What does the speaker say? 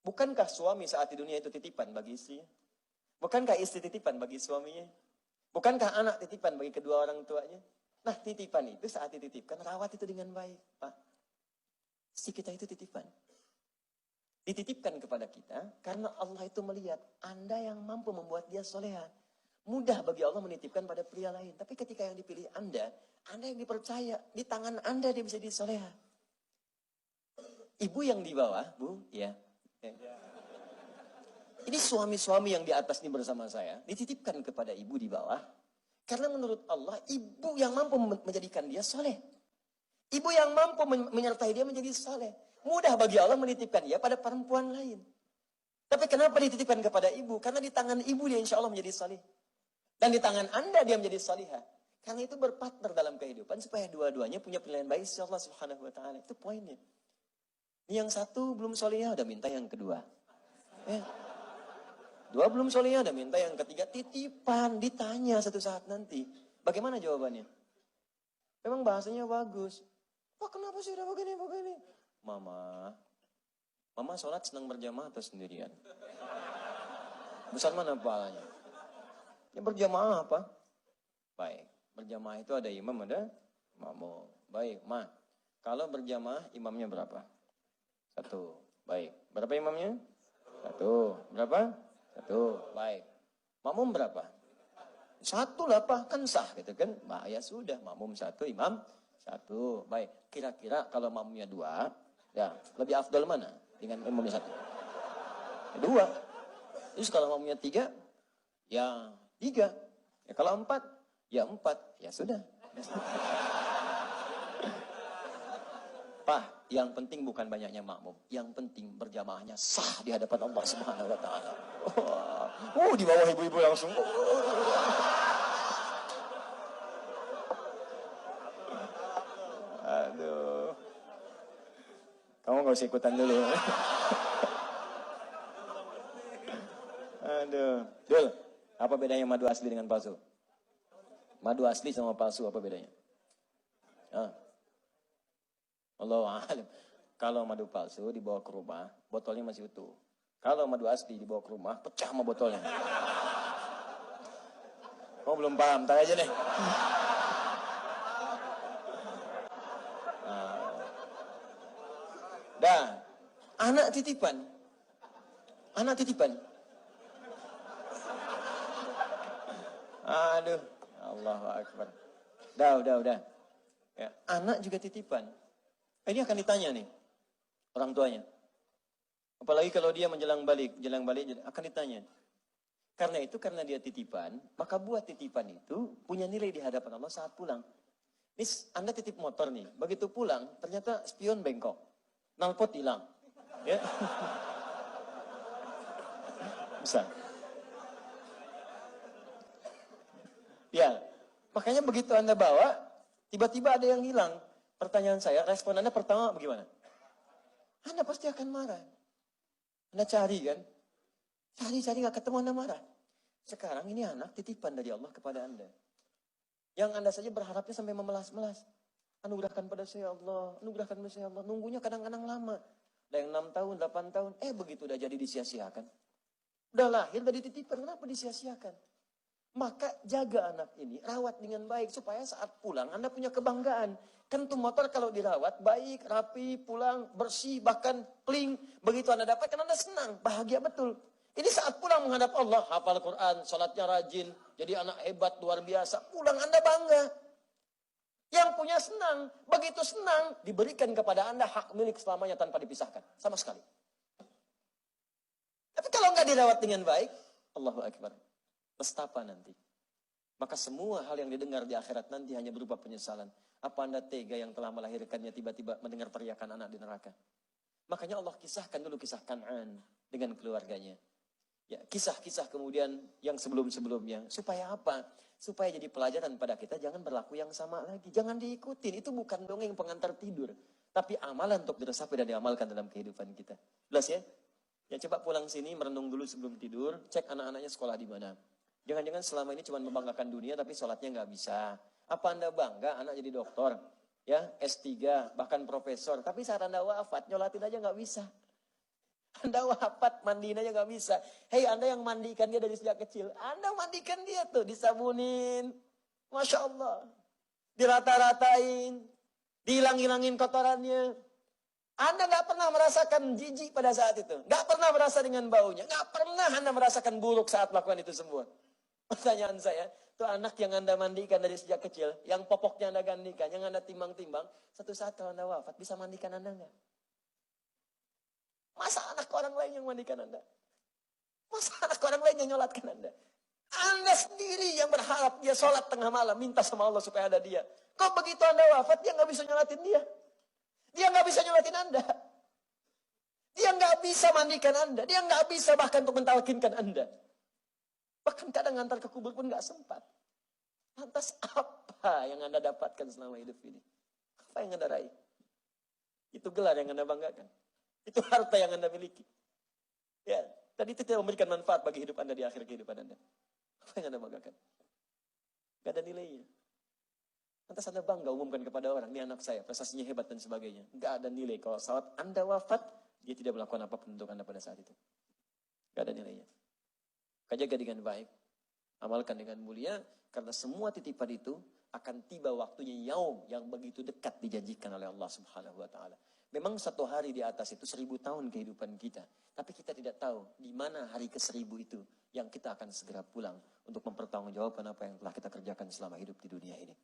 Bukankah suami saat di dunia itu titipan bagi istrinya? Bukankah istri titipan bagi suaminya? Bukankah anak titipan bagi kedua orang tuanya? Nah, titipan itu saat dititipkan, rawat itu dengan baik, Pak. Si kita itu titipan. Dititipkan kepada kita, karena Allah itu melihat, Anda yang mampu membuat dia soleha. Mudah bagi Allah menitipkan pada pria lain. Tapi ketika yang dipilih Anda yang dipercaya, di tangan Anda dia bisa disoleha. Ibu yang di bawah, Bu, ya. Ini suami-suami yang di atas ini bersama saya, dititipkan kepada ibu di bawah. Karena menurut Allah, ibu yang mampu menjadikan dia soleh. Ibu yang mampu menyertai dia menjadi soleh. Mudah bagi Allah menitipkan dia pada perempuan lain. Tapi kenapa dititipkan kepada ibu? Karena di tangan ibu dia insya Allah menjadi soleh. Dan di tangan Anda dia menjadi solihah. Karena itu berpartner dalam kehidupan supaya dua-duanya punya penilaian baik insya Allah subhanahu wa ta'ala. Itu poinnya. Ini yang satu belum solihah, udah minta yang kedua. Ya. Dua belum solihah, udah minta yang ketiga. Titipan, ditanya satu saat nanti. Bagaimana jawabannya? Memang bahasanya bagus. Wah, kenapa sih udah begini? Mama sholat senang berjamaah atau sendirian? Besar mana pahalanya? Ya berjamaah apa? Baik, berjamaah itu ada imam, ada makmum. Baik, kalau berjamaah imamnya berapa? 1. Baik, berapa imamnya? 1. Berapa? 1. Baik. Makmum berapa? 1 lah, Pak, kan sah gitu kan? Ya sudah, makmum 1, imam 1. Baik, kira-kira kalau makmumnya 2, ya lebih afdal mana dengan imamnya 1? 2. Terus kalau makmumnya 3, ya 3. Ya kalau 4, ya 4. Ya sudah. Pak, yang penting bukan banyaknya makmum. Yang penting berjamaahnya sah di hadapan Allah Subhanahu wa ta'ala. Di bawah ibu-ibu langsung. Aduh. Kamu gak usah ikutan dulu. Aduh. Dul, apa bedanya madu asli dengan palsu? Madu asli sama palsu apa bedanya? Allahu a'lam. Kalau madu palsu dibawa ke rumah, botolnya masih utuh. Kalau madu asli dibawa ke rumah, pecah sama botolnya. Kamu belum paham, tak aja deh. Dah, anak titipan. Aduh, Allahu Akbar. Udah. Ya, anak juga titipan. Ini akan ditanya nih, orang tuanya. Apalagi kalau dia menjelang balik akan ditanya. Karena dia titipan, maka buat titipan itu punya nilai di hadapan Allah saat pulang. Ini Anda titip motor nih, begitu pulang ternyata spion bengkok, knalpot hilang. Ya. Bisa. Ya, makanya begitu Anda bawa, tiba-tiba ada yang hilang. Pertanyaan saya, respon Anda pertama bagaimana? Anda pasti akan marah. Anda cari kan? Cari gak ketemu, Anda marah. Sekarang ini anak titipan dari Allah kepada Anda. Yang Anda saja berharapnya sampai memelas-melas. Anugerahkan pada saya Allah, Nunggunya kadang-kadang lama. Ada yang 6 tahun, 8 tahun. Begitu udah jadi disia-siakan. Udah lahir, udah dititipkan, kenapa disia-siakan? Maka jaga anak ini, rawat dengan baik. Supaya saat pulang Anda punya kebanggaan. Kan tuh motor kalau dirawat, baik, rapi, pulang, bersih, bahkan clean. Begitu Anda dapatkan, Anda senang, bahagia betul. Ini saat pulang menghadap Allah, hafal Quran, sholatnya rajin, jadi anak hebat, luar biasa. Pulang Anda bangga. Yang punya senang, begitu senang, diberikan kepada Anda hak milik selamanya tanpa dipisahkan. Sama sekali. Tapi kalau nggak dirawat dengan baik, Allahu Akbar. Pestapa nanti. Maka semua hal yang didengar di akhirat nanti hanya berupa penyesalan. Apa Anda tega yang telah melahirkannya tiba-tiba mendengar teriakan anak di neraka? Makanya Allah kisahkan dulu kisah Kan'an dengan keluarganya. Ya, kisah-kisah kemudian yang sebelum-sebelumnya. Supaya apa? Supaya jadi pelajaran pada kita, jangan berlaku yang sama lagi. Jangan diikutin, itu bukan dongeng pengantar tidur. Tapi amalan untuk diresapi dan diamalkan dalam kehidupan kita. Jelas ya? Ya coba pulang sini, merenung dulu sebelum tidur, cek anak-anaknya sekolah di mana. Jangan-jangan selama ini cuma membanggakan dunia tapi sholatnya nggak bisa. Apa Anda bangga anak jadi dokter, ya S3, bahkan profesor. Tapi saat Anda wafat, nyolatin aja nggak bisa. Anda wafat, mandiin aja nggak bisa. Hei, Anda yang mandikan dia dari sejak kecil. Anda mandikan dia tuh, disabunin. Masya Allah. Dirata-ratain. Dihilang-hilangin kotorannya. Anda nggak pernah merasakan jijik pada saat itu. Nggak pernah merasa dengan baunya. Nggak pernah Anda merasakan buruk saat melakukan itu semua. Pertanyaan saya, tuh anak yang Anda mandikan dari sejak kecil, yang popoknya Anda gandikan, yang Anda timbang-timbang, satu saat kalau Anda wafat, bisa mandikan Anda nggak? Masa anak orang lain yang mandikan Anda? Masa anak orang lain yang nyolatkan Anda? Anda sendiri yang berharap dia sholat tengah malam, minta sama Allah supaya ada dia. Kok begitu Anda wafat, dia nggak bisa nyolatin dia. Dia nggak bisa nyolatin Anda. Dia nggak bisa mandikan Anda. Dia nggak bisa bahkan untuk mentalkinkan Anda. Bahkan kadang antar ke kubur pun nggak sempat. Lantas apa yang Anda dapatkan selama hidup ini? Apa yang Anda raih? Itu gelar yang Anda banggakan. Itu harta yang Anda miliki. Ya, tadi itu tidak memberikan manfaat bagi hidup Anda di akhir kehidupan Anda. Apa yang Anda banggakan? Gak ada nilainya. Lantas Anda bangga umumkan kepada orang, ini anak saya, prestasinya hebat dan sebagainya. Gak ada nilai. Kalau saat Anda wafat, dia tidak melakukan apapun untuk Anda pada saat itu. Gak ada nilainya. Jaga dengan baik. Amalkan dengan mulia. Karena semua titipan itu akan tiba waktunya yaum yang begitu dekat dijanjikan oleh Allah Subhanahu wa Ta'ala. Memang satu hari di atas itu 1000 tahun kehidupan kita. Tapi kita tidak tahu di mana hari ke-1000 itu yang kita akan segera pulang untuk mempertanggungjawabkan apa yang telah kita kerjakan selama hidup di dunia ini.